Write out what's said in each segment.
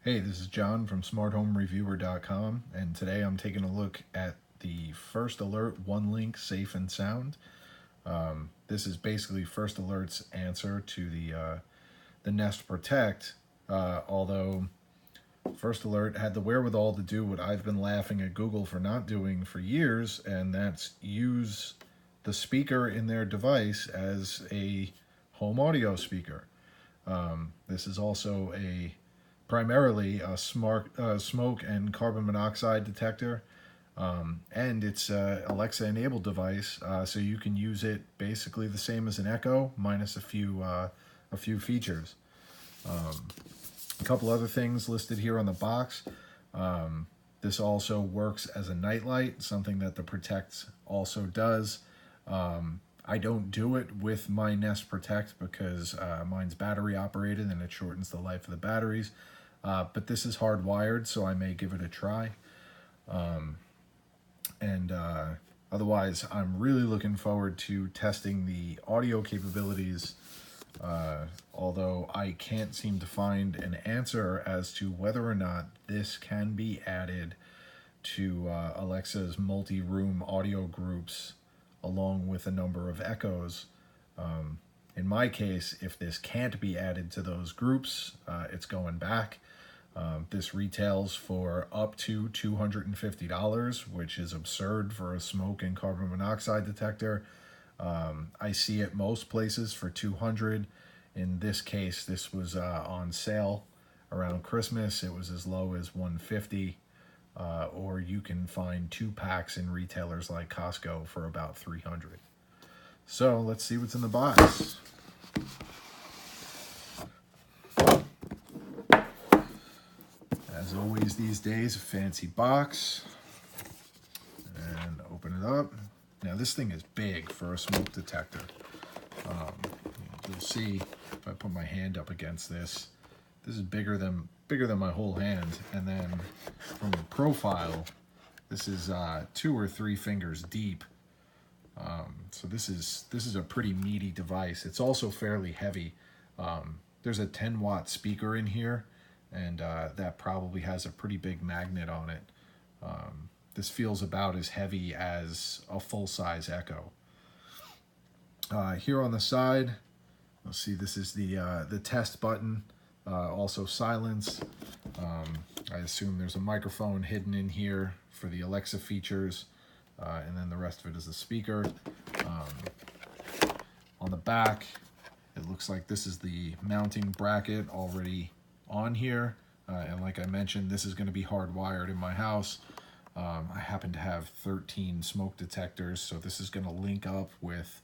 Hey, this is John from smarthomereviewer.com, and today I'm taking a look at the First Alert OneLink Safe and Sound. This is basically First Alert's answer to the Nest Protect, although First Alert had the wherewithal to do what I've been laughing at Google for not doing for years, and that's use the speaker in their device as a home audio speaker. This is also primarily a smoke and carbon monoxide detector, and it's an Alexa enabled device, so you can use it basically the same as an Echo minus a few features. A couple other things listed here on the box. This also works as a nightlight, something that the Protect also does. I don't do it with my Nest Protect because mine's battery operated and it shortens the life of the batteries. But this is hardwired, so I may give it a try. Otherwise, I'm really looking forward to testing the audio capabilities, although I can't seem to find an answer as to whether or not this can be added to Alexa's multi-room audio groups along with a number of Echoes. In my case, if this can't be added to those groups, it's going back. This retails for up to $250, which is absurd for a smoke and carbon monoxide detector. I see it most places for $200. In this case, this was on sale around Christmas. It was as low as $150, or you can find 2 packs in retailers like Costco for about $300. So let's see what's in the box. As always these days, a fancy box. And open it up. Now this thing is big for a smoke detector. You'll see if I put my hand up against this, this is bigger than my whole hand. And then from the profile, this is 2 or 3 fingers deep. So this is a pretty meaty device. It's also fairly heavy. There's a 10-watt speaker in here, and that probably has a pretty big magnet on it. This feels about as heavy as a full-size Echo. Here on the side, you'll see this is the test button, also silence. I assume there's a microphone hidden in here for the Alexa features, and then the rest of it is the speaker. On the back, it looks like this is the mounting bracket already on here, and like I mentioned, this is going to be hardwired in my house. I happen to have 13 smoke detectors, so this is going to link up with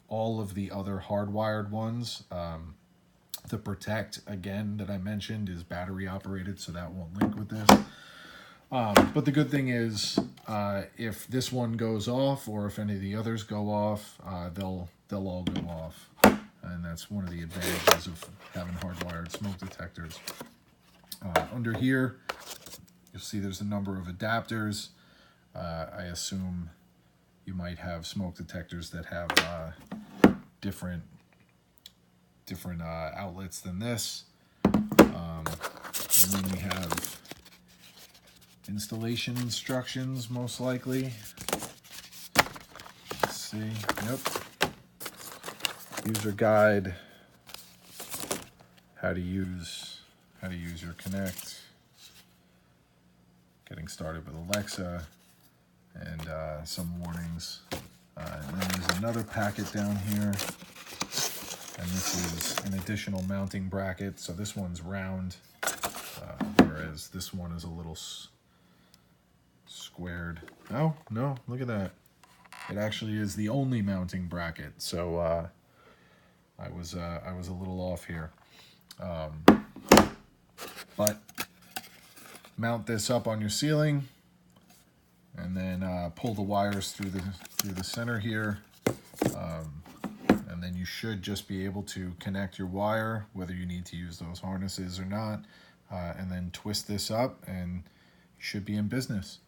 all of the other hardwired ones. The Protect, again, that I mentioned is battery operated, so that won't link with this. But the good thing is, if this one goes off, or if any of the others go off, they'll all go off. And that's one of the advantages of having hardwired smoke detectors. Under here, you'll see there's a number of adapters. I assume you might have smoke detectors that have different outlets than this. And then we have installation instructions, most likely. Let's see. Yep. User guide. How to use your Connect. Getting started with Alexa, and some warnings. And then there's another packet down here, and this is an additional mounting bracket. So this one's round, whereas this one is a little squared. Oh no! Look at that. It actually is the only mounting bracket. So I was a little off here. But mount this up on your ceiling, and then pull the wires through the center here, and then you should just be able to connect your wire, whether you need to use those harnesses or not, and then twist this up, and you should be in business.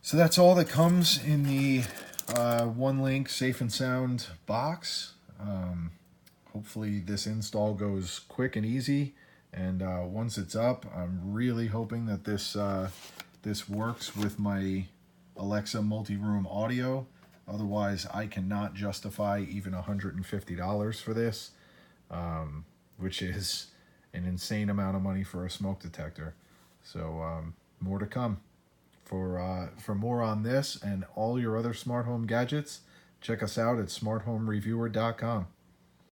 So that's all that comes in the OneLink Safe and Sound box. Hopefully this install goes quick and easy, And once it's up, I'm really hoping that this works with my Alexa multi-room audio. Otherwise, I cannot justify even $150 for this, which is an insane amount of money for a smoke detector. So more to come. For more on this and all your other smart home gadgets, check us out at smarthomereviewer.com.